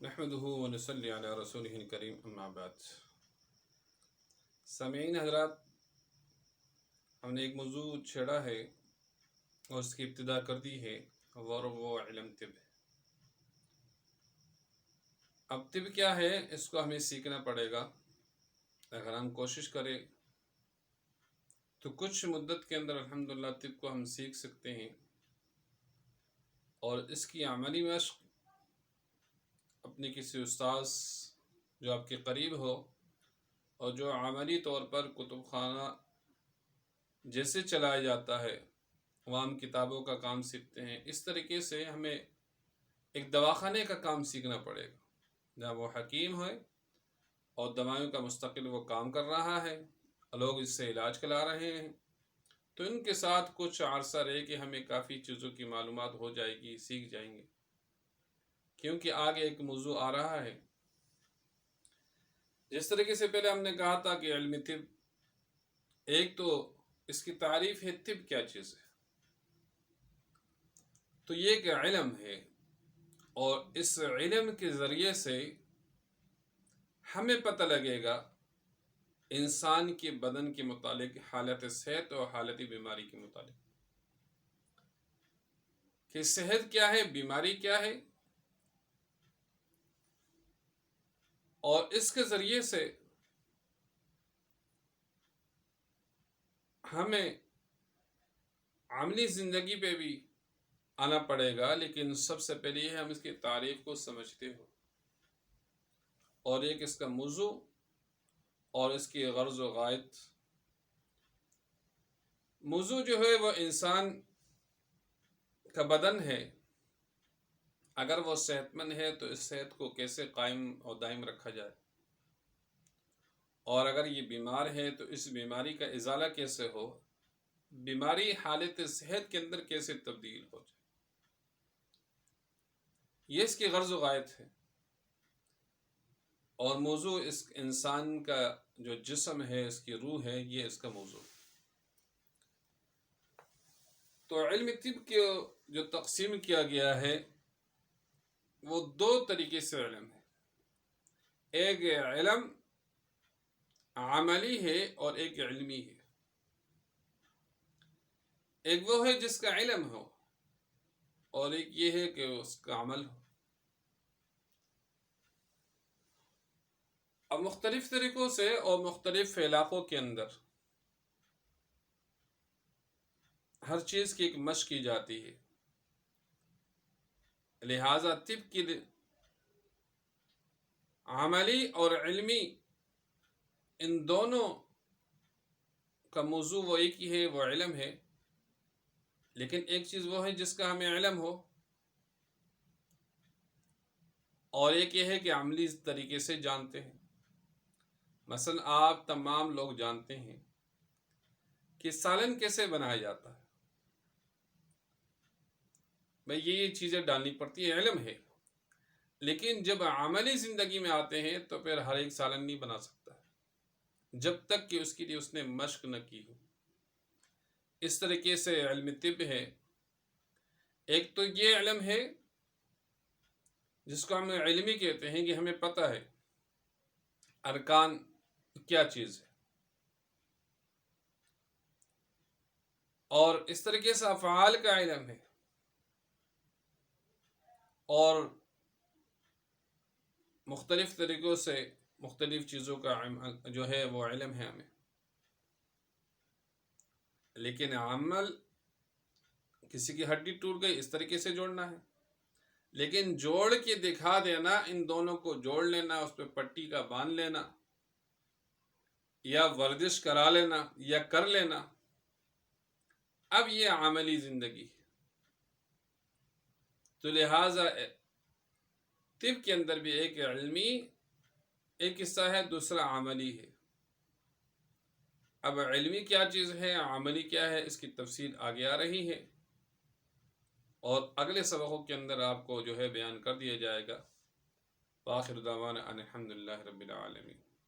نحمده ونصلي علی رسولہ الکریم اما بعد۔ سامعین حضرات، ہم نے ایک موضوع چھیڑا ہے اور اس کی ابتدا کر دی ہے، اور وہ علم طب ہے۔ اب طب کیا ہے، اس کو ہمیں سیکھنا پڑے گا۔ اگر ہم کوشش کریں تو کچھ مدت کے اندر الحمدللہ طب کو ہم سیکھ سکتے ہیں، اور اس کی عملی مشق اپنے کسی استاذ جو آپ کے قریب ہو اور جو عملی طور پر کتب خانہ جیسے چلایا جاتا ہے، عوام کتابوں کا کام سیکھتے ہیں، اس طریقے سے ہمیں ایک دواخانے کا کام سیکھنا پڑے گا، جہاں وہ حکیم ہے اور دوائیوں کا مستقل وہ کام کر رہا ہے، لوگ اس سے علاج کرا رہے ہیں، تو ان کے ساتھ کچھ عرصہ رہے کہ ہمیں کافی چیزوں کی معلومات ہو جائے گی، سیکھ جائیں گے، کیونکہ آگے ایک موضوع آ رہا ہے۔ جس طریقے سے پہلے ہم نے کہا تھا کہ علم طب، ایک تو اس کی تعریف ہے طب کیا چیز ہے، تو یہ ایک علم ہے، اور اس علم کے ذریعے سے ہمیں پتہ لگے گا انسان کے بدن کے متعلق حالت صحت اور حالت بیماری کے متعلق، کہ صحت کیا ہے، بیماری کیا ہے، اور اس کے ذریعے سے ہمیں عملی زندگی پہ بھی آنا پڑے گا، لیکن سب سے پہلے یہ ہم اس کی تعریف کو سمجھتے ہو، اور ایک اس کا موضوع اور اس کی غرض و غایت۔ موضوع جو ہے وہ انسان کا بدن ہے، اگر وہ صحت مند ہے تو اس صحت کو کیسے قائم اور دائم رکھا جائے، اور اگر یہ بیمار ہے تو اس بیماری کا ازالہ کیسے ہو، بیماری حالت صحت کے اندر کیسے تبدیل ہو جائے، یہ اس کی غرض و غایت ہے۔ اور موضوع اس انسان کا جو جسم ہے، اس کی روح ہے، یہ اس کا موضوع ہے۔ تو علم طب کے جو تقسیم کیا گیا ہے وہ دو طریقے سے علم ہے، ایک علم عملی ہے اور ایک علمی ہے۔ ایک وہ ہے جس کا علم ہو، اور ایک یہ ہے کہ اس کا عمل ہو۔ اب مختلف طریقوں سے اور مختلف علاقوں کے اندر ہر چیز کی ایک مشق کی جاتی ہے، لہذا طب کی عملی اور علمی ان دونوں کا موضوع وہ ایک ہی ہے، وہ علم ہے، لیکن ایک چیز وہ ہے جس کا ہمیں علم ہو، اور ایک یہ ہے کہ عملی طریقے سے جانتے ہیں۔ مثلا آپ تمام لوگ جانتے ہیں کہ سالن کیسے بنایا جاتا ہے، بھئی یہ چیزیں ڈالنی پڑتی ہے، علم ہے، لیکن جب عملی زندگی میں آتے ہیں تو پھر ہر ایک سالن نہیں بنا سکتا ہے جب تک کہ اس کے لیے اس نے مشق نہ کی ہو۔ اس طریقے سے علم طب ہے، ایک تو یہ علم ہے جس کو ہم علمی کہتے ہیں کہ ہمیں پتہ ہے ارکان کیا چیز ہے، اور اس طریقے سے افعال کا علم ہے، اور مختلف طریقوں سے مختلف چیزوں کا جو ہے وہ علم ہے ہمیں، لیکن عمل کسی کی ہڈی ٹوٹ گئی اس طریقے سے جوڑنا ہے، لیکن جوڑ کے دکھا دینا، ان دونوں کو جوڑ لینا، اس پہ پٹی کا باندھ لینا، یا ورزش کرا لینا یا کر لینا، اب یہ عملی زندگی ہے۔ تو لہٰذا طب کے اندر بھی ایک علمی ایک حصہ ہے، دوسرا عملی ہے۔ اب علمی کیا چیز ہے، عملی کیا ہے، اس کی تفصیل آگے آ رہی ہے، اور اگلے سبقوں کے اندر آپ کو جو ہے بیان کر دیا جائے گا۔ وآخر دعوانا ان الحمد للہ رب العالمین۔